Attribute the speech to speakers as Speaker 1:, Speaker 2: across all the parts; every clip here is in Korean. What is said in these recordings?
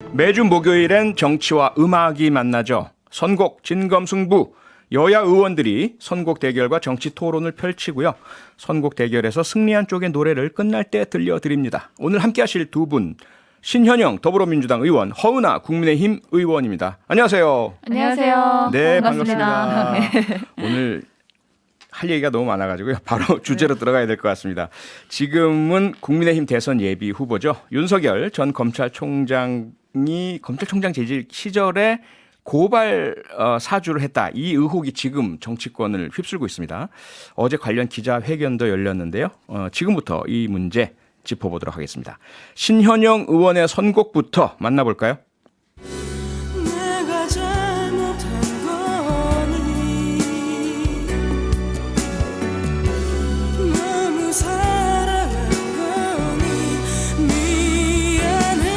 Speaker 1: 매주 목요일엔 정치와 음악이 만나죠. 선곡 진검승부. 여야 의원들이 선곡 대결과 정치 토론을 펼치고요. 선곡 대결에서 승리한 쪽의 노래를 끝날 때 들려드립니다. 오늘 함께 하실 두 분. 신현영 더불어민주당 의원, 허은하 국민의힘 의원입니다. 안녕하세요.
Speaker 2: 안녕하세요.
Speaker 1: 네,
Speaker 2: 반갑습니다.
Speaker 1: 반갑습니다. 오늘 할 얘기가 너무 많아가지고요. 바로 주제로 들어가야 될 것 같습니다. 지금은 국민의힘 대선 예비 후보죠. 윤석열 전 검찰총장이 검찰총장 재직 시절에 고발 사주를 했다. 이 의혹이 지금 정치권을 휩쓸고 있습니다. 어제 관련 기자회견도 열렸는데요. 지금부터 이 문제 짚어보도록 하겠습니다. 신현영 의원의 선곡부터 만나볼까요?
Speaker 3: 내가 잘못한 거니 너무 사랑한 거니 미안해.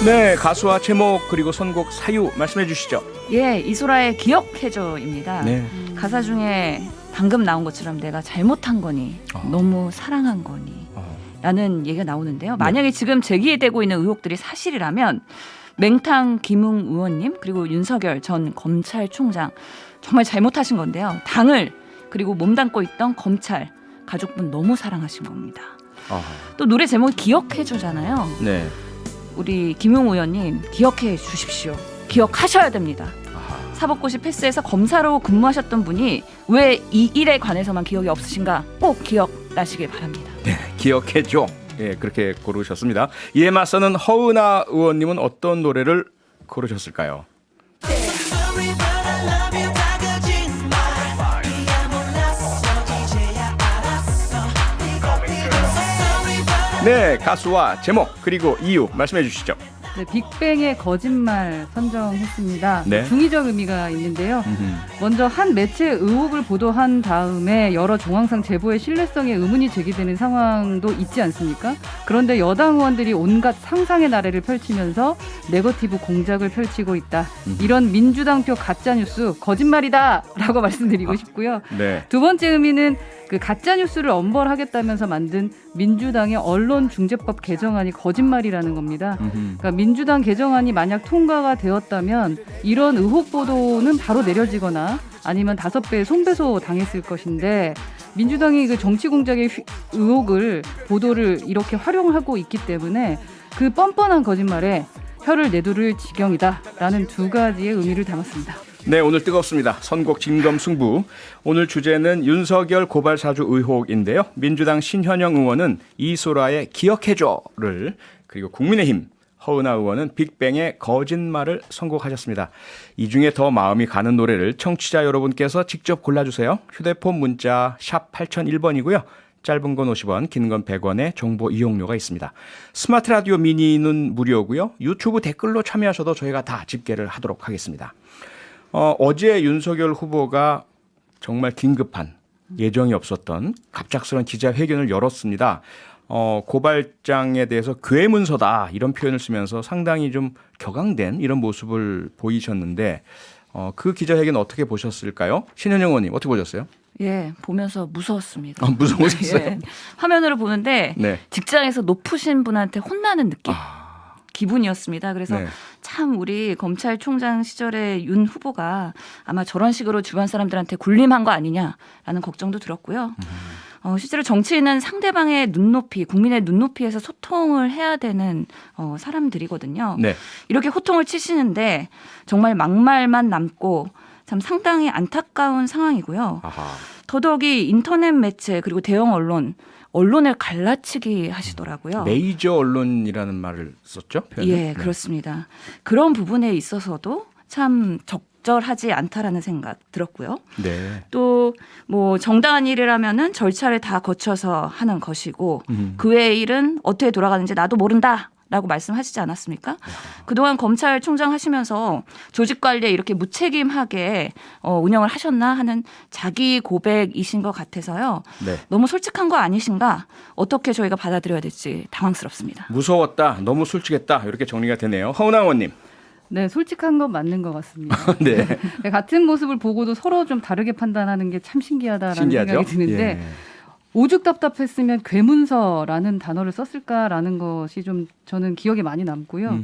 Speaker 1: 네, 가수와 제목 그리고 선곡 사유 말씀해 주시죠.
Speaker 2: 예, 이소라의 기억해줘입니다.
Speaker 1: 네.
Speaker 2: 가사 중에 방금 나온 것처럼 내가 잘못한 거니, 너무 사랑한 거니 라는 얘기가 나오는데요. 만약에 지금 제기되고 있는 의혹들이 사실이라면 맹탕 김웅 의원님 그리고 윤석열 전 검찰총장 정말 잘못하신 건데요. 당을 그리고 몸담고 있던 검찰 가족분 너무 사랑하신 겁니다. 또 노래 제목이 기억해줘잖아요.
Speaker 1: 네.
Speaker 2: 우리 김웅 의원님 기억해 주십시오. 기억하셔야 됩니다. 사법고시 패스해서 검사로 근무하셨던 분이 왜 이 일에 관해서만 기억이 없으신가 꼭 기억나시길 바랍니다.
Speaker 1: 네, 기억해줘. 예, 그렇게 고르셨습니다. 이에 맞서는 허은하 의원님은 어떤 노래를 고르셨을까요?
Speaker 3: Sorry but I love you 다 거짓말 이야 몰랐어 이제야 알았어 네가 필요해. Sorry but
Speaker 1: 네, 가수와 제목 그리고 이유 말씀해 주시죠.
Speaker 4: 네, 빅뱅의 거짓말 선정했습니다.
Speaker 1: 네.
Speaker 4: 중의적 의미가 있는데요. 먼저 한 매체 의혹을 보도한 다음에 여러 정황상 제보의 신뢰성에 의문이 제기되는 상황도 있지 않습니까? 그런데 여당 의원들이 온갖 상상의 나래를 펼치면서 네거티브 공작을 펼치고 있다. 이런 민주당표 가짜뉴스 거짓말이다라고 말씀드리고 싶고요.
Speaker 1: 네.
Speaker 4: 두 번째 의미는 그 가짜뉴스를 엄벌하겠다면서 만든 민주당의 언론중재법 개정안이 거짓말이라는 겁니다. 그러니까 민주당 개정안이 만약 통과가 되었다면 이런 의혹 보도는 바로 내려지거나 아니면 5배의 손배소 당했을 것인데 민주당이 그 정치 공작의 의혹을 보도를 이렇게 활용하고 있기 때문에 그 뻔뻔한 거짓말에 혀를 내두를 지경이다라는 두 가지의 의미를 담았습니다.
Speaker 1: 네, 오늘 뜨겁습니다. 선곡 진검승부. 오늘 주제는 윤석열 고발 사주 의혹인데요. 민주당 신현영 의원은 이소라의 기억해줘를 그리고 국민의힘 허은하 의원은 빅뱅의 거짓말을 선곡하셨습니다. 이 중에 더 마음이 가는 노래를 청취자 여러분께서 직접 골라주세요. 휴대폰 문자 샵 8001번이고요. 짧은 건 50원, 긴 건 100원의 정보 이용료가 있습니다. 스마트 라디오 미니는 무료고요. 유튜브 댓글로 참여하셔도 저희가 다 집계를 하도록 하겠습니다. 어제 윤석열 후보가 정말 긴급한 예정이 없었던 갑작스러운 기자회견을 열었습니다. 고발장에 대해서 괴문서다 이런 표현을 쓰면서 상당히 좀 격앙된 이런 모습을 보이셨는데 그 기자회견 어떻게 보셨을까요? 신현영 의원님 어떻게 보셨어요?
Speaker 2: 예, 보면서 무서웠습니다.
Speaker 1: 무서우셨어요?
Speaker 2: 예, 화면으로 보는데
Speaker 1: 네.
Speaker 2: 직장에서 높으신 분한테 혼나는 느낌. 기분이었습니다. 그래서
Speaker 1: 네.
Speaker 2: 참 우리 검찰총장 시절에 윤 후보가 아마 저런 식으로 주변 사람들한테 굴림한 거 아니냐라는 걱정도 들었고요. 실제로 정치인은 상대방의 눈높이, 국민의 눈높이에서 소통을 해야 되는 사람들이거든요.
Speaker 1: 네.
Speaker 2: 이렇게 호통을 치시는데 정말 막말만 남고 참 상당히 안타까운 상황이고요.
Speaker 1: 아하.
Speaker 2: 더더욱이 인터넷 매체 그리고 대형 언론을 갈라치기 하시더라고요.
Speaker 1: 메이저 언론이라는 말을 썼죠? 표현을?
Speaker 2: 예,
Speaker 1: 네.
Speaker 2: 그렇습니다. 그런 부분에 있어서도 참 적절하지 않다라는 생각 들었고요.
Speaker 1: 네.
Speaker 2: 또 뭐 정당한 일이라면은 절차를 다 거쳐서 하는 것이고 그 외의 일은 어떻게 돌아가는지 나도 모른다. 라고 말씀하시지 않았습니까? 그동안 검찰총장 하시면서 조직 관리에 이렇게 무책임하게 운영을 하셨나 하는 자기 고백이신 것 같아서요.
Speaker 1: 네.
Speaker 2: 너무 솔직한 거 아니신가? 어떻게 저희가 받아들여야 될지 당황스럽습니다.
Speaker 1: 무서웠다, 너무 솔직했다 이렇게 정리가 되네요. 허은하 의원님.
Speaker 4: 네, 솔직한 건 맞는 것 같습니다.
Speaker 1: 네.
Speaker 4: 같은 모습을 보고도 서로 좀 다르게 판단하는 게 참 신기하다라는
Speaker 1: 신기하죠?
Speaker 4: 생각이 드는데
Speaker 1: 예.
Speaker 4: 오죽 답답했으면 괴문서라는 단어를 썼을까라는 것이 좀 저는 기억에 많이 남고요.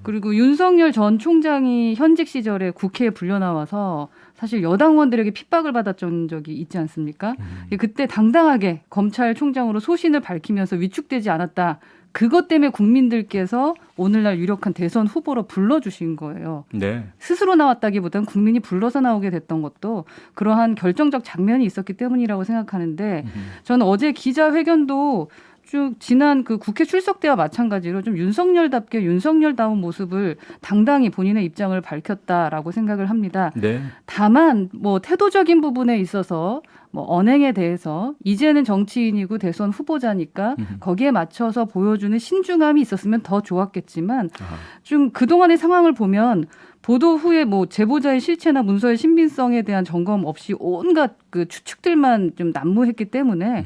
Speaker 4: 그리고 윤석열 전 총장이 현직 시절에 국회에 불려나와서 사실 여당원들에게 핍박을 받았던 적이 있지 않습니까? 그때 당당하게 검찰총장으로 소신을 밝히면서 위축되지 않았다. 그것 때문에 국민들께서 오늘날 유력한 대선 후보로 불러주신 거예요.
Speaker 1: 네.
Speaker 4: 스스로 나왔다기보다는 국민이 불러서 나오게 됐던 것도 그러한 결정적 장면이 있었기 때문이라고 생각하는데 저는 어제 기자회견도 쭉 지난 그 국회 출석 때와 마찬가지로 좀 윤석열답게 윤석열다운 모습을 당당히 본인의 입장을 밝혔다라고 생각을 합니다.
Speaker 1: 네.
Speaker 4: 다만 뭐 태도적인 부분에 있어서 뭐 언행에 대해서 이제는 정치인이고 대선 후보자니까 거기에 맞춰서 보여주는 신중함이 있었으면 더 좋았겠지만 좀 그동안의 상황을 보면 보도 후에 뭐 제보자의 실체나 문서의 신빙성에 대한 점검 없이 온갖 그 추측들만 좀 난무했기 때문에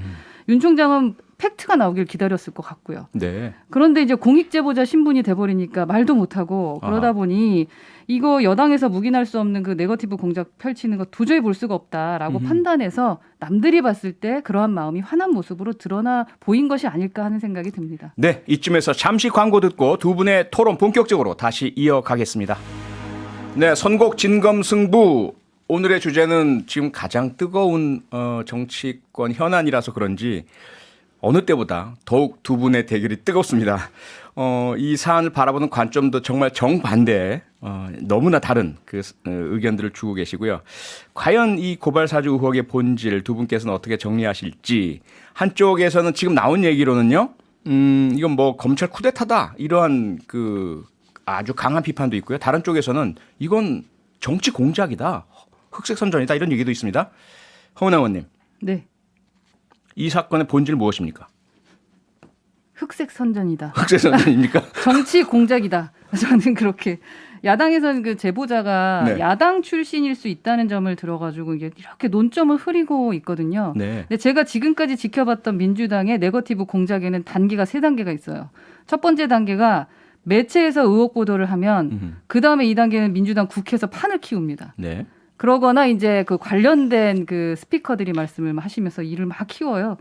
Speaker 4: 윤 총장은 팩트가 나오길 기다렸을 것 같고요.
Speaker 1: 네.
Speaker 4: 그런데 이제 공익 제보자 신분이 돼버리니까 말도 못하고 그러다 보니 이거 여당에서 묵인할 수 없는 그 네거티브 공작 펼치는 거 도저히 볼 수가 없다라고 판단해서 남들이 봤을 때 그러한 마음이 화난 모습으로 드러나 보인 것이 아닐까 하는 생각이 듭니다.
Speaker 1: 네, 이쯤에서 잠시 광고 듣고 두 분의 토론 본격적으로 다시 이어가겠습니다. 네, 선곡 진검승부. 오늘의 주제는 지금 가장 뜨거운 정치권 현안이라서 그런지 어느 때보다 더욱 두 분의 대결이 뜨겁습니다. 이 사안을 바라보는 관점도 정말 정반대, 너무나 다른 그 의견들을 주고 계시고요. 과연 이 고발사주 의혹의 본질 두 분께서는 어떻게 정리하실지. 한쪽에서는 지금 나온 얘기로는요, 이건 뭐 검찰 쿠데타다 이러한 그 아주 강한 비판도 있고요. 다른 쪽에서는 이건 정치 공작이다, 흑색 선전이다 이런 얘기도 있습니다. 허은하 의원님.
Speaker 4: 네.
Speaker 1: 이 사건의 본질 무엇입니까?
Speaker 4: 흑색 선전이다.
Speaker 1: 흑색 선전입니까?
Speaker 4: 정치 공작이다. 저는 그렇게 야당에서는 그 제보자가
Speaker 1: 네.
Speaker 4: 야당 출신일 수 있다는 점을 들어가지고 이게 이렇게 논점을 흐리고 있거든요.
Speaker 1: 네.
Speaker 4: 근데 제가 지금까지 지켜봤던 민주당의 네거티브 공작에는 단계가 3단계가 있어요. 첫 번째 단계가 매체에서 의혹 보도를 하면 그 다음에 2단계는 민주당 국회에서 판을 키웁니다.
Speaker 1: 네.
Speaker 4: 그러거나 이제 그 관련된 그 스피커들이 말씀을 하시면서 일을 막 키워요.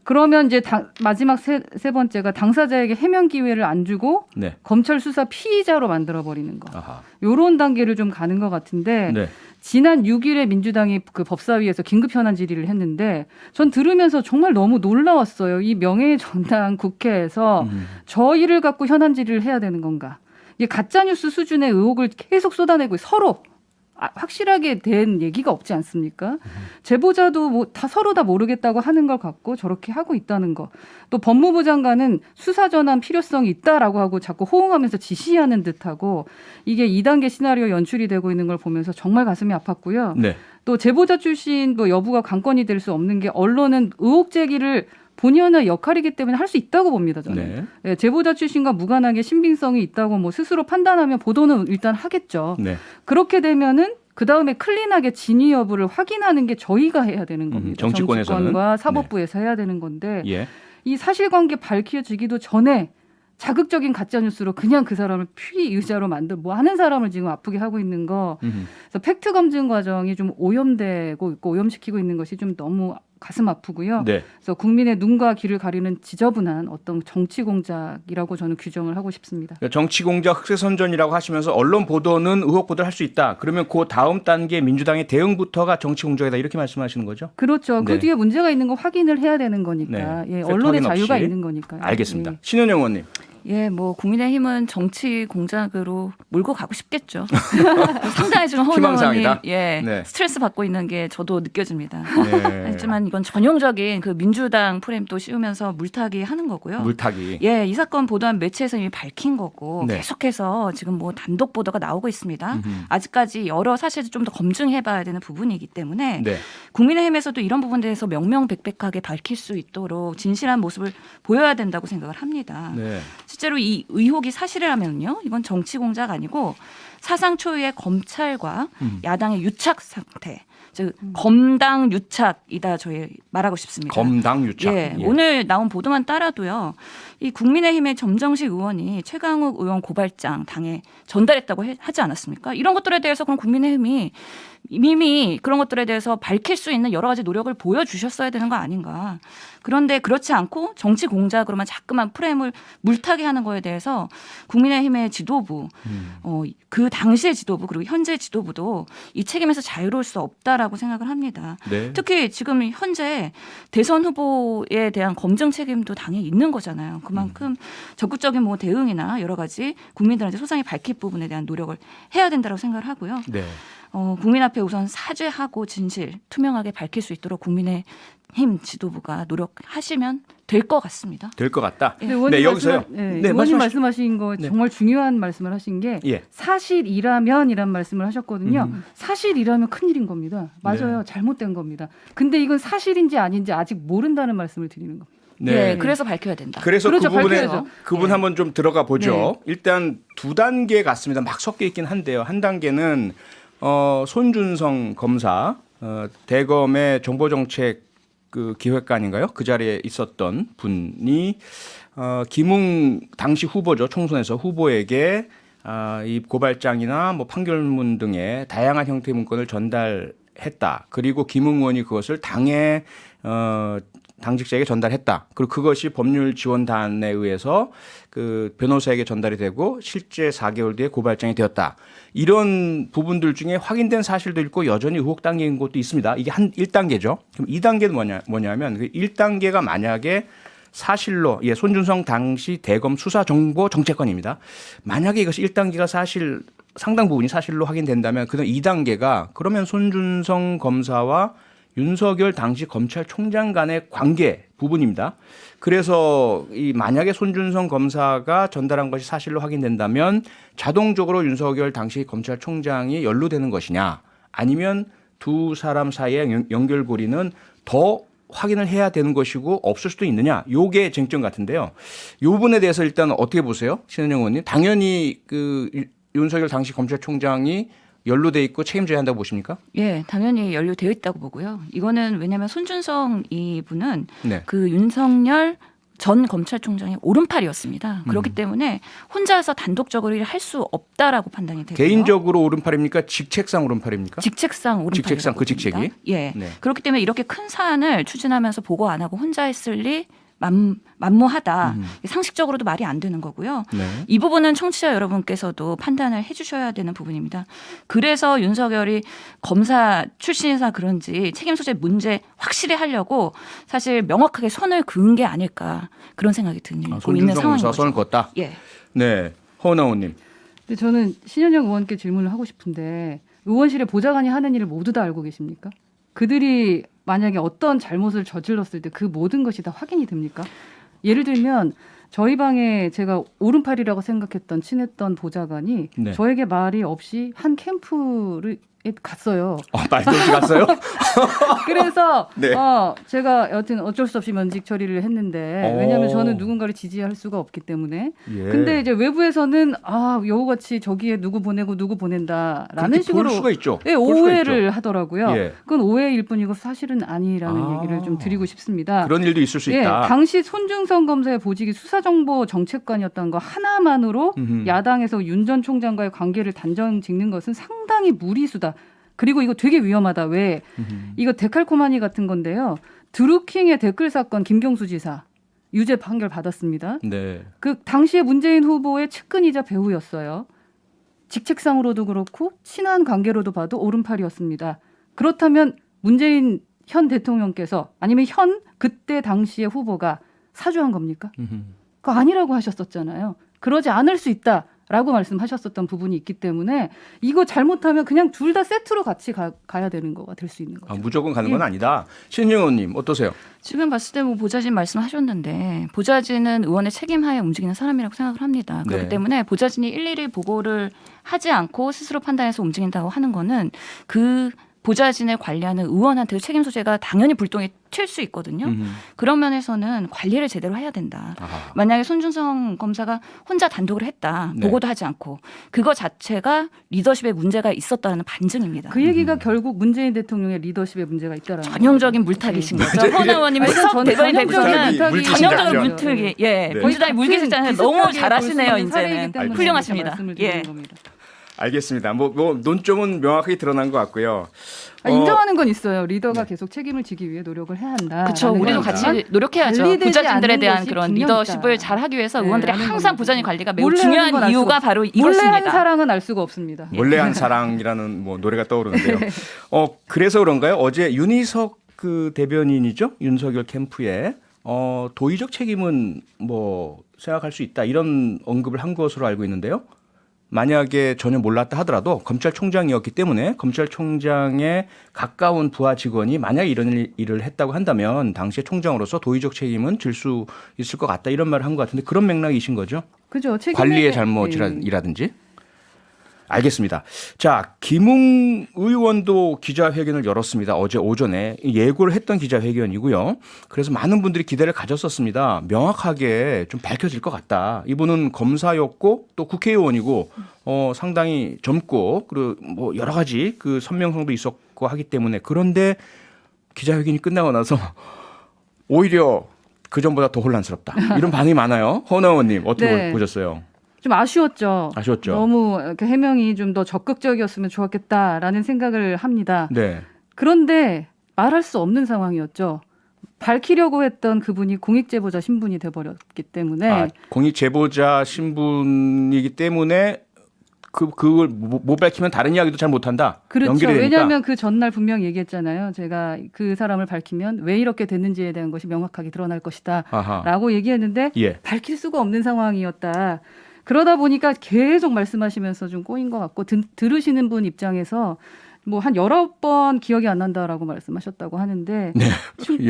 Speaker 4: 그러면 이제 마지막 세 번째가 당사자에게 해명 기회를 안 주고
Speaker 1: 네.
Speaker 4: 검찰 수사 피의자로 만들어 버리는 거.
Speaker 1: 아하.
Speaker 4: 요런 단계를 좀 가는 것 같은데
Speaker 1: 네.
Speaker 4: 지난 6일에 민주당이 그 법사위에서 긴급 현안 질의를 했는데 전 들으면서 정말 너무 놀라웠어요. 이 명예전당 국회에서 저 일을 갖고 현안 질의를 해야 되는 건가? 이게 가짜 뉴스 수준의 의혹을 계속 쏟아내고 서로 확실하게 된 얘기가 없지 않습니까? 제보자도 뭐 다 서로 다 모르겠다고 하는 걸 갖고 저렇게 하고 있다는 거. 또 법무부 장관은 수사 전환 필요성이 있다라고 하고 자꾸 호응하면서 지시하는 듯하고 이게 2단계 시나리오 연출이 되고 있는 걸 보면서 정말 가슴이 아팠고요.
Speaker 1: 네.
Speaker 4: 또 제보자 출신 뭐 여부가 관건이 될 수 없는 게 언론은 의혹 제기를 본연의 역할이기 때문에 할 수 있다고 봅니다. 저는.
Speaker 1: 네.
Speaker 4: 네, 제보자 출신과 무관하게 신빙성이 있다고 뭐 스스로 판단하면 보도는 일단 하겠죠.
Speaker 1: 네.
Speaker 4: 그렇게 되면은 그 다음에 클린하게 진위 여부를 확인하는 게 저희가 해야 되는 겁니다.
Speaker 1: 정치권에서는.
Speaker 4: 정치권과 사법부에서 해야 되는 건데
Speaker 1: 예.
Speaker 4: 이 사실관계 밝혀지기도 전에 자극적인 가짜 뉴스로 그냥 그 사람을 피의자로 만들 뭐 하는 사람을 지금 아프게 하고 있는 거. 그래서 팩트 검증 과정이 좀 오염되고 있고 오염시키고 있는 것이 좀 너무 가슴 아프고요.
Speaker 1: 네.
Speaker 4: 그래서 국민의 눈과 귀를 가리는 지저분한 어떤 정치 공작이라고 저는 규정을 하고 싶습니다.
Speaker 1: 그러니까 정치 공작 흑색 선전이라고 하시면서 언론 보도는 의혹 보도를 할 수 있다. 그러면 그 다음 단계 민주당의 대응부터가 정치 공작이다 이렇게 말씀하시는 거죠?
Speaker 4: 그렇죠.
Speaker 1: 네.
Speaker 4: 그 뒤에 문제가 있는 거 확인을 해야 되는 거니까.
Speaker 1: 네.
Speaker 4: 예,
Speaker 1: 팩트
Speaker 4: 언론의
Speaker 1: 확인
Speaker 4: 자유가
Speaker 1: 없이.
Speaker 4: 있는 거니까요.
Speaker 1: 알겠습니다.
Speaker 4: 예.
Speaker 1: 신현영 의원님.
Speaker 2: 예, 뭐 국민의힘은 정치 공작으로 몰고 가고 싶겠죠. 상당히 지금 허은하
Speaker 1: 희망사항이다.
Speaker 2: 의원이
Speaker 1: 네.
Speaker 2: 스트레스 받고 있는 게 저도 느껴집니다.
Speaker 1: 네.
Speaker 2: 하지만 이건 전형적인 그 민주당 프레임도 씌우면서 물타기 하는 거고요.
Speaker 1: 물타기.
Speaker 2: 예, 이 사건 보도한 매체에서 이미 밝힌 거고
Speaker 1: 네.
Speaker 2: 계속해서 지금 뭐 단독 보도가 나오고 있습니다. 아직까지 여러 사실을 좀 더 검증해봐야 되는 부분이기 때문에
Speaker 1: 네.
Speaker 2: 국민의힘에서도 이런 부분에 대해서 명명백백하게 밝힐 수 있도록 진실한 모습을 보여야 된다고 생각을 합니다.
Speaker 1: 네.
Speaker 2: 실제로 이 의혹이 사실이라면요, 이건 정치 공작 아니고 사상 초유의 검찰과 야당의 유착 상태. 즉 검당 유착이다 저희 말하고 싶습니다.
Speaker 1: 검당 유착.
Speaker 2: 예, 오늘 나온 보도만 따라도요. 이 국민의힘의 점정식 의원이 최강욱 의원 고발장 당에 전달했다고 하지 않았습니까? 이런 것들에 대해서 그럼 국민의힘이 이미 그런 것들에 대해서 밝힐 수 있는 여러 가지 노력을 보여주셨어야 되는 거 아닌가. 그런데 그렇지 않고 정치 공작으로만 자꾸만 프레임을 물타게 하는 거에 대해서 국민의힘의 지도부, 그 당시의 지도부 그리고 현재 지도부도 이 책임에서 자유로울 수 없다라고 생각을 합니다.
Speaker 1: 네.
Speaker 2: 특히 지금 현재 대선 후보에 대한 검증 책임도 당연히 있는 거잖아요. 그만큼 적극적인 뭐 대응이나 여러 가지 국민들한테 소상히 밝힐 부분에 대한 노력을 해야 된다고 생각을 하고요.
Speaker 1: 네.
Speaker 2: 국민 앞에 우선 사죄하고 진실 투명하게 밝힐 수 있도록 국민의힘 지도부가 노력하시면 될 것 같습니다.
Speaker 1: 될 것 같다.
Speaker 4: 근데 의원님,
Speaker 1: 여기서요.
Speaker 4: 의원님 말씀하신 거
Speaker 1: 네.
Speaker 4: 정말 중요한 말씀을 하신 게
Speaker 1: 예.
Speaker 4: 사실이라면이란 말씀을 하셨거든요. 사실이라면 큰일인 겁니다. 맞아요.
Speaker 1: 네.
Speaker 4: 잘못된 겁니다. 근데 이건 사실인지 아닌지 아직 모른다는 말씀을 드리는 겁니다.
Speaker 2: 네, 그래서 밝혀야 된다.
Speaker 1: 그래서
Speaker 4: 그렇죠,
Speaker 1: 그 부분에
Speaker 4: 밝혀야죠.
Speaker 1: 그분
Speaker 2: 예.
Speaker 1: 한번 좀 들어가 보죠.
Speaker 4: 네.
Speaker 1: 일단 두 단계 같습니다. 막 섞여 있긴 한데요. 한 단계는 손준성 검사 대검의 정보정책 그 기획관인가요? 그 자리에 있었던 분이 김웅 당시 후보죠. 총선에서 후보에게 이 고발장이나 뭐 판결문 등의 다양한 형태의 문건을 전달했다. 그리고 김웅 의원이 그것을 당에 당직자에게 전달했다. 그리고 그것이 법률지원단에 의해서 그 변호사에게 전달이 되고 실제 4개월 뒤에 고발장이 되었다. 이런 부분들 중에 확인된 사실도 있고 여전히 의혹 단계인 것도 있습니다. 이게 한 1단계죠. 그럼 2단계는 뭐냐면 그 1단계가 만약에 사실로 손준성 당시 대검 수사정보정책관입니다. 만약에 이것이 1단계가 사실 상당 부분이 사실로 확인된다면 그다음 2단계가 그러면 손준성 검사와 윤석열 당시 검찰총장 간의 관계 부분입니다. 그래서 이 만약에 손준성 검사가 전달한 것이 사실로 확인된다면 자동적으로 윤석열 당시 검찰총장이 연루되는 것이냐 아니면 두 사람 사이의 연결고리는 더 확인을 해야 되는 것이고 없을 수도 있느냐 요게 쟁점 같은데요. 이 부분에 대해서 일단 어떻게 보세요? 신은영 의원님. 당연히 그 윤석열 당시 검찰총장이 연루돼 있고 책임져야 한다고 보십니까?
Speaker 2: 예, 당연히 연루되어 있다고 보고요. 이거는 왜냐하면 손준성 이분은
Speaker 1: 네.
Speaker 2: 그 윤석열 전 검찰총장의 오른팔이었습니다. 그렇기 때문에 혼자서 단독적으로 일을 할 수 없다라고 판단이 되고요.
Speaker 1: 개인적으로 오른팔입니까? 직책상 오른팔입니까?
Speaker 2: 직책상 오른팔.
Speaker 1: 직책상 그 직책이?
Speaker 2: 예.
Speaker 1: 네.
Speaker 2: 그렇기 때문에 이렇게 큰 사안을 추진하면서 보고 안 하고 혼자 했을 리 만무하다. 상식적으로도 말이 안 되는 거고요.
Speaker 1: 네.
Speaker 2: 이 부분은 청취자 여러분께서도 판단을 해주셔야 되는 부분입니다. 그래서 윤석열이 검사 출신이라 그런지 책임 소재 문제 확실히 하려고 사실 명확하게 선을 그은 게 아닐까 그런 생각이 들고 있는
Speaker 1: 손준성
Speaker 2: 상황인
Speaker 1: 검사
Speaker 2: 거죠.
Speaker 1: 선을 걷다.
Speaker 2: 예.
Speaker 1: 네, 허은하우님.
Speaker 4: 근데 저는 신현영 의원께 질문을 하고 싶은데 의원실의 보좌관이 하는 일을 모두 다 알고 계십니까? 그들이 만약에 어떤 잘못을 저질렀을 때 그 모든 것이 다 확인이 됩니까? 예를 들면 저희 방에 제가 오른팔이라고 생각했던 친했던 보좌관이
Speaker 1: 네.
Speaker 4: 저에게 말이 없이 한 캠프를 갔어요.
Speaker 1: 말도 없이 갔어요?
Speaker 4: 그래서
Speaker 1: 네.
Speaker 4: 제가 여튼 어쩔 수 없이 면직 처리를 했는데 왜냐하면 저는 누군가를 지지할 수가 없기 때문에.
Speaker 1: 예.
Speaker 4: 근데 이제 외부에서는 여우같이 저기에 누구 보내고 누구 보낸다라는
Speaker 1: 그렇게
Speaker 4: 식으로
Speaker 1: 볼 수가 있죠.
Speaker 4: 예,
Speaker 1: 볼 수가
Speaker 4: 오해를
Speaker 1: 있죠.
Speaker 4: 하더라고요.
Speaker 1: 예.
Speaker 4: 그건 오해일 뿐이고 사실은 아니라는 얘기를 좀 드리고 싶습니다.
Speaker 1: 그런 일도 있을 수
Speaker 4: 예,
Speaker 1: 있다.
Speaker 4: 당시 손준성 검사의 보직이 수사정보 정책관이었던 거 하나만으로 야당에서 윤 전 총장과의 관계를 단정 짓는 것은 상당히 무리수다. 그리고 이거 되게 위험하다. 왜? 이거 데칼코마니 같은 건데요. 드루킹의 댓글 사건 김경수 지사 유죄 판결 받았습니다.
Speaker 1: 네.
Speaker 4: 그 당시에 문재인 후보의 측근이자 배우였어요. 직책상으로도 그렇고 친한 관계로도 봐도 오른팔이었습니다. 그렇다면 문재인 현 대통령께서 아니면 그때 당시의 후보가 사주한 겁니까? 그거 아니라고 하셨었잖아요. 그러지 않을 수 있다라고 말씀하셨었던 부분이 있기 때문에 이거 잘못하면 그냥 둘 다 세트로 같이 가야 되는 거가 될 수 있는 거죠.
Speaker 1: 무조건 가는 건 아니다. 신영 의원님 어떠세요?
Speaker 2: 지금 봤을 때 뭐 보좌진 말씀하셨는데 보좌진은 의원의 책임하에 움직이는 사람이라고 생각을 합니다. 그렇기
Speaker 1: 네.
Speaker 2: 때문에 보좌진이 일일이 보고를 하지 않고 스스로 판단해서 움직인다고 하는 거는 그 보좌진을 관리하는 의원한테도 책임 소재가 당연히 불똥이 튈 수 있거든요. 그런 면에서는 관리를 제대로 해야 된다.
Speaker 1: 아하.
Speaker 2: 만약에 손준성 검사가 혼자 단독으로 했다.
Speaker 1: 네.
Speaker 2: 보고도 하지 않고 그거 자체가 리더십에 문제가 있었다는 반증입니다.
Speaker 4: 그 얘기가 결국 문재인 대통령의 리더십에 문제가 있다라는
Speaker 2: 전형적인 물타기신 거죠. 허 의원님의
Speaker 4: 아니,
Speaker 2: 석
Speaker 4: 전
Speaker 2: 대변인
Speaker 4: 전형적인
Speaker 2: 대표는
Speaker 1: 물타기,
Speaker 2: 전형적인
Speaker 1: 물타기.
Speaker 2: 물타기. 예,
Speaker 1: 네.
Speaker 2: 민주당이 물기식잖아요. 너무 잘하시네요. 이제는 훌륭하십니다. 예.
Speaker 1: 알겠습니다. 뭐 논점은 명확하게 드러난 것 같고요.
Speaker 4: 인정하는 건 있어요. 리더가
Speaker 1: 네.
Speaker 4: 계속 책임을 지기 위해 노력을 해야 한다.
Speaker 2: 그렇죠. 우리도 같이 노력해야죠.
Speaker 4: 관리되지
Speaker 2: 부자진들에
Speaker 4: 않는
Speaker 2: 대한
Speaker 4: 것이
Speaker 2: 그런
Speaker 4: 분명
Speaker 2: 리더십을
Speaker 4: 있다.
Speaker 2: 잘 하기 위해서
Speaker 4: 네,
Speaker 2: 의원들이
Speaker 4: 하는
Speaker 2: 항상
Speaker 4: 겁니다.
Speaker 2: 부자진 관리가 매우
Speaker 4: 몰래 하는 건
Speaker 2: 중요한
Speaker 4: 알
Speaker 2: 이유가
Speaker 4: 수가
Speaker 2: 바로
Speaker 4: 몰래
Speaker 2: 이것입니다.
Speaker 4: 한 사랑은 알 수가 없습니다.
Speaker 1: 몰래한 사랑이라는 뭐 노래가 떠오르는데요. 그래서 그런가요? 어제 윤희석 그 대변인이죠. 윤석열 캠프에 도의적 책임은 뭐 생각할 수 있다 이런 언급을 한 것으로 알고 있는데요. 만약에 전혀 몰랐다 하더라도 검찰총장이었기 때문에 검찰총장에 가까운 부하 직원이 만약에 이런 일을 했다고 한다면 당시에 총장으로서 도의적 책임은 질 수 있을 것 같다 이런 말을 한 것 같은데 그런 맥락이신 거죠?
Speaker 4: 그죠.
Speaker 1: 관리의 잘못이라든지. 알겠습니다. 자, 김웅 의원도 기자회견을 열었습니다. 어제 오전에 예고를 했던 기자회견이고요. 그래서 많은 분들이 기대를 가졌었습니다. 명확하게 좀 밝혀질 것 같다. 이분은 검사였고 또 국회의원이고 상당히 젊고 그리고 뭐 여러 가지 그 선명성도 있었고 하기 때문에 그런데 기자회견이 끝나고 나서 오히려 그 전보다 더 혼란스럽다. 이런 반응이 많아요. 허 의원님 어떻게
Speaker 4: 네.
Speaker 1: 보셨어요?
Speaker 4: 좀 아쉬웠죠.
Speaker 1: 아쉬웠죠.
Speaker 4: 너무 이렇게 해명이 좀 더 적극적이었으면 좋았겠다라는 생각을 합니다.
Speaker 1: 네.
Speaker 4: 그런데 말할 수 없는 상황이었죠. 밝히려고 했던 그분이 공익제보자 신분이 돼버렸기 때문에
Speaker 1: 공익 제보자 신분이기 때문에 그걸 못 밝히면 다른 이야기도 잘 못한다.
Speaker 4: 그렇죠.
Speaker 1: 연결이 되니까.
Speaker 4: 왜냐하면 그 전날 분명 얘기했잖아요. 제가 그 사람을 밝히면 왜 이렇게 됐는지에 대한 것이 명확하게 드러날 것이다.
Speaker 1: 아하.
Speaker 4: 라고 얘기했는데
Speaker 1: 예.
Speaker 4: 밝힐 수가 없는 상황이었다. 그러다 보니까 계속 말씀하시면서 좀 꼬인 것 같고 들으시는 분 입장에서 뭐 한 19번 기억이 안 난다라고 말씀하셨다고 하는데
Speaker 1: 네.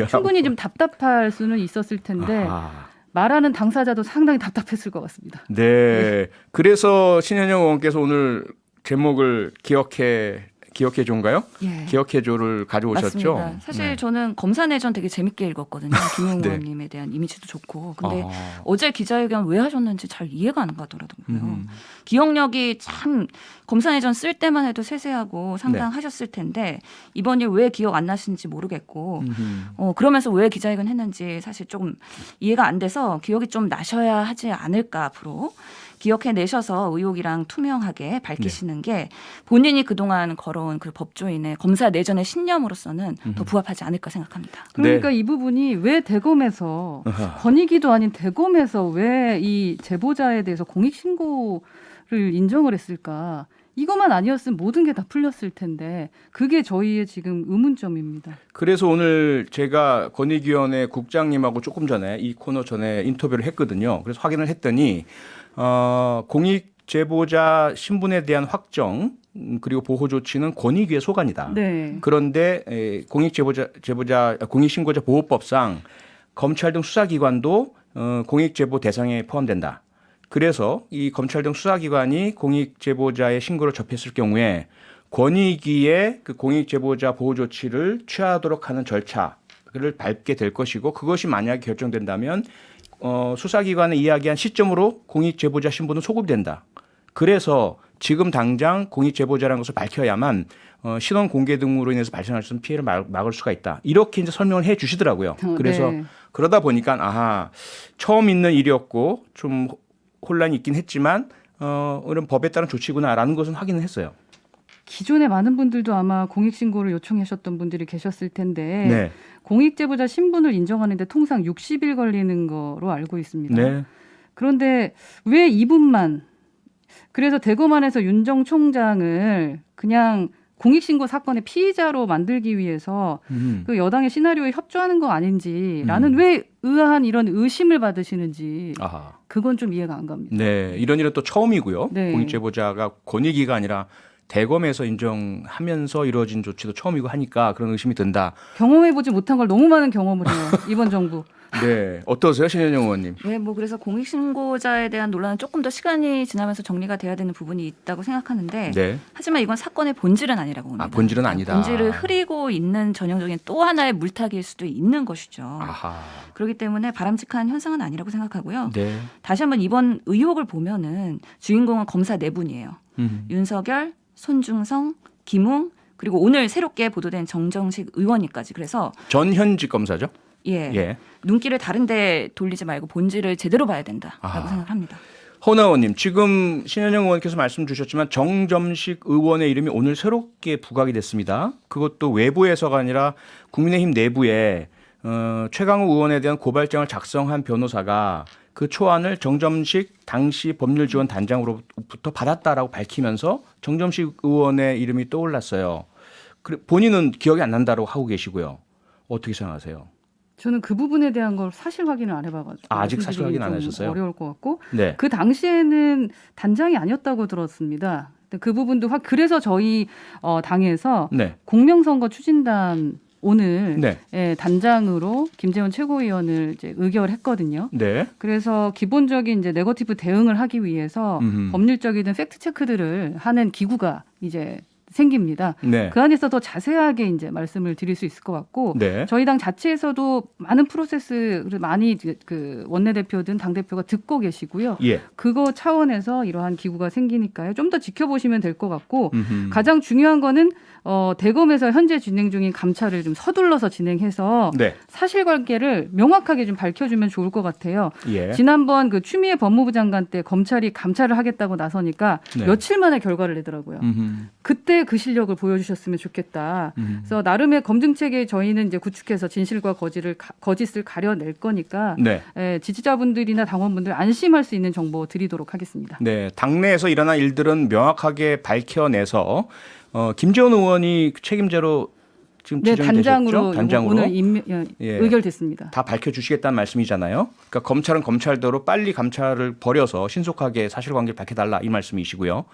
Speaker 4: 충분히 좀 답답할 수는 있었을 텐데
Speaker 1: 아하.
Speaker 4: 말하는 당사자도 상당히 답답했을 것 같습니다.
Speaker 1: 네. 그래서 신현영 의원께서 오늘 제목을 기억해줘인가요?
Speaker 2: 예.
Speaker 1: 기억해줘를 가져오셨죠.
Speaker 2: 맞습니다. 사실
Speaker 1: 네.
Speaker 2: 저는 검사 내전 되게 재밌게 읽었거든요. 김용
Speaker 1: 네.
Speaker 2: 의원님에 대한 이미지도 좋고. 근데
Speaker 1: 아.
Speaker 2: 어제 기자회견 왜 하셨는지 잘 이해가 안 가더라고요. 기억력이 참 검사 내전 쓸 때만 해도 세세하고 상당하셨을 텐데 이번 일 왜 기억 안 나시는지 모르겠고 그러면서 왜 기자회견 했는지 사실 좀 이해가 안 돼서 기억이 좀 나셔야 하지 않을까 앞으로. 기억해내셔서 의혹이랑 투명하게 밝히시는 게 본인이 그동안 걸어온 그 법조인의 검사 내전의 신념으로서는 더 부합하지 않을까 생각합니다.
Speaker 4: 그러니까
Speaker 1: 네.
Speaker 4: 이 부분이 왜 대검에서
Speaker 1: 아하.
Speaker 4: 권익위도 아닌 대검에서 왜 이 제보자에 대해서 공익신고를 인정을 했을까? 이것만 아니었으면 모든 게 다 풀렸을 텐데 그게 저희의 지금 의문점입니다.
Speaker 1: 그래서 오늘 제가 권익위원회 국장님하고 조금 전에 이 코너 전에 인터뷰를 했거든요. 그래서 확인을 했더니 공익 제보자 신분에 대한 확정 그리고 보호 조치는 권익위의 소관이다.
Speaker 4: 네.
Speaker 1: 그런데 공익 제보자 공익 신고자 보호법상 검찰 등 수사기관도 공익 제보 대상에 포함된다. 그래서 이 검찰 등 수사기관이 공익 제보자의 신고를 접했을 경우에 권익위의 그 공익 제보자 보호 조치를 취하도록 하는 절차를 밟게 될 것이고 그것이 만약에 결정된다면 수사기관에 이야기한 시점으로 공익 제보자 신분은 소급이 된다. 그래서 지금 당장 공익 제보자라는 것을 밝혀야만 신원 공개 등으로 인해서 발생할 수 있는 피해를 막을 수가 있다. 이렇게 이제 설명을 해 주시더라고요. 그래서
Speaker 4: 네.
Speaker 1: 그러다 보니까 처음 있는 일이었고 좀 혼란이 있긴 했지만 이런 법에 따른 조치구나라는 것은 확인을 했어요.
Speaker 4: 기존에 많은 분들도 아마 공익신고를 요청하셨던 분들이 계셨을 텐데
Speaker 1: 네.
Speaker 4: 공익제보자 신분을 인정하는데 통상 60일 걸리는 거로 알고 있습니다.
Speaker 1: 네.
Speaker 4: 그런데 왜 이분만 그래서 대검안에서 윤 정 총장을 그냥 공익신고 사건의 피의자로 만들기 위해서 그 여당의 시나리오에 협조하는 거 아닌지라는 왜 의아한 이런 의심을 받으시는지
Speaker 1: 아하.
Speaker 4: 그건 좀 이해가 안 갑니다.
Speaker 1: 네. 이런 일은 또 처음이고요.
Speaker 4: 네.
Speaker 1: 공익 제보자가 권익위가 아니라 대검에서 인정하면서 이루어진 조치도 처음이고 하니까 그런 의심이 든다.
Speaker 4: 경험해보지 못한 걸 너무 많은 경험을 해요. 이번 정부.
Speaker 1: 네, 어떠세요, 신현영 의원님?
Speaker 2: 네, 뭐 그래서 공익신고자에 대한 논란은 조금 더 시간이 지나면서 정리가 돼야 되는 부분이 있다고 생각하는데
Speaker 1: 네,
Speaker 2: 하지만 이건 사건의 본질은 아니라고 봅니다.
Speaker 1: 본질은 아니다.
Speaker 2: 본질을 흐리고 있는 전형적인 또 하나의 물타기일 수도 있는 것이죠.
Speaker 1: 아하,
Speaker 2: 그렇기 때문에 바람직한 현상은 아니라고 생각하고요.
Speaker 1: 네,
Speaker 2: 다시 한번 이번 의혹을 보면은 주인공은 검사 네 분이에요. 윤석열, 손중성, 김웅 그리고 오늘 새롭게 보도된 정정식 의원님까지. 그래서
Speaker 1: 전현직 검사죠?
Speaker 2: 예,
Speaker 1: 예.
Speaker 2: 눈길을 다른데 돌리지 말고 본질을 제대로 봐야 된다라고 생각합니다.
Speaker 1: 허은하 의원님, 지금 신현영 의원께서 말씀 주셨지만 정점식 의원의 이름이 오늘 새롭게 부각이 됐습니다. 그것도 외부에서가 아니라 국민의힘 내부에 최강욱 의원에 대한 고발장을 작성한 변호사가 그 초안을 정점식 당시 법률지원 단장으로부터 받았다라고 밝히면서 정점식 의원의 이름이 떠올랐어요. 본인은 기억이 안 난다고 하고 계시고요. 어떻게 생각하세요?
Speaker 4: 저는 그 부분에 대한 걸 사실 확인을 안 해봐가지고
Speaker 1: 아직 사실 확인 안
Speaker 4: 좀
Speaker 1: 하셨어요?
Speaker 4: 어려울 것 같고
Speaker 1: 네.
Speaker 4: 그 당시에는 단장이 아니었다고 들었습니다. 근데 그 부분도 그래서 저희 당에서
Speaker 1: 네.
Speaker 4: 공명선거 추진단 오늘
Speaker 1: 네.
Speaker 4: 단장으로 김재원 최고위원을 이제 의결했거든요.
Speaker 1: 네.
Speaker 4: 그래서 기본적인 이제 네거티브 대응을 하기 위해서 법률적이든 팩트 체크들을 하는 기구가 이제 생깁니다.
Speaker 1: 네.
Speaker 4: 그 안에서 더 자세하게 이제 말씀을 드릴 수 있을 것 같고
Speaker 1: 네.
Speaker 4: 저희 당 자체에서도 많은 프로세스를 많이 그 원내대표든 당대표가 듣고 계시고요.
Speaker 1: 예.
Speaker 4: 그거 차원에서 이러한 기구가 생기니까요. 좀 더 지켜보시면 될 것 같고
Speaker 1: 음흠.
Speaker 4: 가장 중요한 거는 대검에서 현재 진행 중인 감찰을 좀 서둘러서 진행해서
Speaker 1: 네.
Speaker 4: 사실관계를 명확하게 좀 밝혀주면 좋을 것 같아요.
Speaker 1: 예.
Speaker 4: 지난번 그 추미애 법무부 장관 때 검찰이 감찰을 하겠다고 나서니까
Speaker 1: 네.
Speaker 4: 며칠 만에 결과를 내더라고요. 그때 그 실력을 보여주셨으면 좋겠다. 그래서 나름의 검증체계 저희는 이제 구축해서 진실과 거짓을 가려낼 거니까
Speaker 1: 네.
Speaker 4: 지지자분들이나 당원분들 안심할 수 있는 정보 드리도록 하겠습니다.
Speaker 1: 네. 당내에서 일어난 일들은 명확하게 밝혀내서 김재원 의원이 책임자로 지금
Speaker 4: 네,
Speaker 1: 지정이
Speaker 4: 단장으로,
Speaker 1: 되셨죠? 단장으로
Speaker 4: 오늘
Speaker 1: 예.
Speaker 4: 의결됐습니다.
Speaker 1: 다 밝혀주시겠다는 말씀이잖아요. 그러니까 검찰은 검찰대로 빨리 감찰을 벌여서 신속하게 사실관계를 밝혀달라 이 말씀이시고요.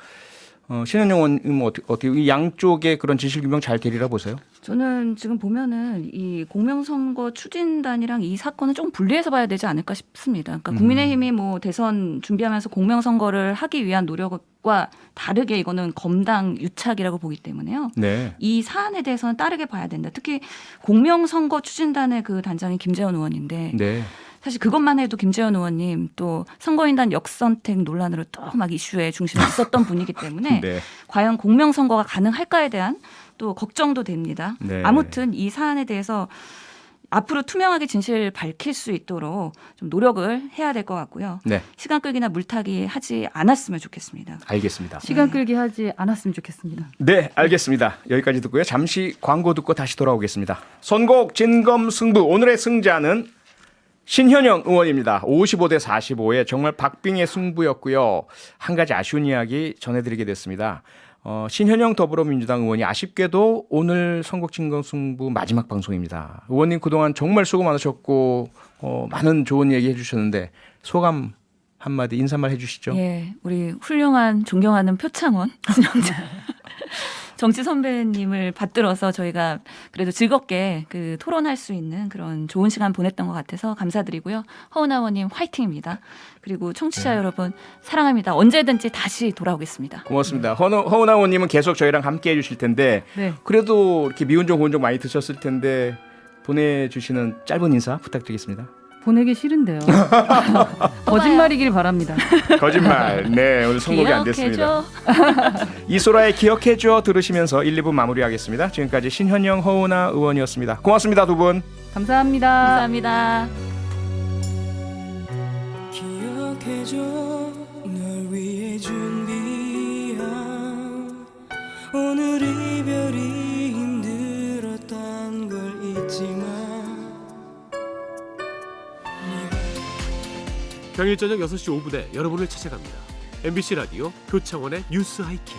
Speaker 1: 신현영 의원님 어떻게 이 양쪽의 그런 진실규명 잘 되리라 보세요?
Speaker 2: 저는 지금 보면은 이 공명선거 추진단이랑 이 사건은 좀 분리해서 봐야 되지 않을까 싶습니다. 그러니까 국민의힘이 뭐 대선 준비하면서 공명선거를 하기 위한 노력과 다르게 이거는 검당 유착이라고 보기 때문에요.
Speaker 1: 네.
Speaker 2: 이 사안에 대해서는 다르게 봐야 된다. 특히 공명선거 추진단의 그 단장이 김재원 의원인데
Speaker 1: 네.
Speaker 2: 사실 그것만 해도 김재원 의원님 또 선거인단 역선택 논란으로 또 막 이슈의 중심에 있었던 분이기 때문에
Speaker 1: 네.
Speaker 2: 과연 공명선거가 가능할까에 대한 또 걱정도 됩니다.
Speaker 1: 네.
Speaker 2: 아무튼 이 사안에 대해서 앞으로 투명하게 진실 밝힐 수 있도록 좀 노력을 해야 될 것 같고요.
Speaker 1: 네.
Speaker 2: 시간 끌기나 물타기 하지 않았으면 좋겠습니다.
Speaker 1: 알겠습니다.
Speaker 4: 시간 끌기 하지 않았으면 좋겠습니다.
Speaker 1: 네, 알겠습니다. 여기까지 듣고요. 잠시 광고 듣고 다시 돌아오겠습니다. 선곡 진검승부 오늘의 승자는 신현영 의원입니다. 55대 45에 정말 박빙의 승부였고요. 한 가지 아쉬운 이야기 전해드리게 됐습니다. 신현영 더불어민주당 의원이 아쉽게도 오늘 선곡 진검승부 마지막 방송입니다. 의원님 그동안 정말 수고 많으셨고 많은 좋은 얘기 해주셨는데 소감 한마디 인사말 해주시죠.
Speaker 2: 예, 우리 훌륭한 존경하는 표창원 정치 선배님을 받들어서 저희가 그래도 즐겁게 그 토론할 수 있는 그런 좋은 시간 보냈던 것 같아서 감사드리고요. 허은하 의원님 화이팅입니다. 그리고 청취자 여러분 사랑합니다. 언제든지 다시 돌아오겠습니다.
Speaker 1: 고맙습니다. 허은하 의원님은 계속 저희랑 함께 해주실 텐데
Speaker 4: 네.
Speaker 1: 그래도 이렇게 미운정 고운정 많이 드셨을 텐데 보내주시는 짧은 인사 부탁드리겠습니다.
Speaker 4: 보내기 싫은데요. 거짓말이길 바랍니다.
Speaker 1: 거짓말. 네, 오늘 선곡이 안 됐습니다. 이소라의 기억해줘 들으시면서 1, 2부 마무리하겠습니다. 지금까지 신현영, 허은하 의원이었습니다. 고맙습니다, 두 분.
Speaker 4: 감사합니다.
Speaker 2: 감사합니다.
Speaker 3: 기억해줘 널 위해 준비한 오늘 이별이 힘들었단 걸 잊지마
Speaker 5: 평일 저녁 6시 5분에 여러분을 찾아갑니다. MBC 라디오 교창원의 뉴스 하이킥.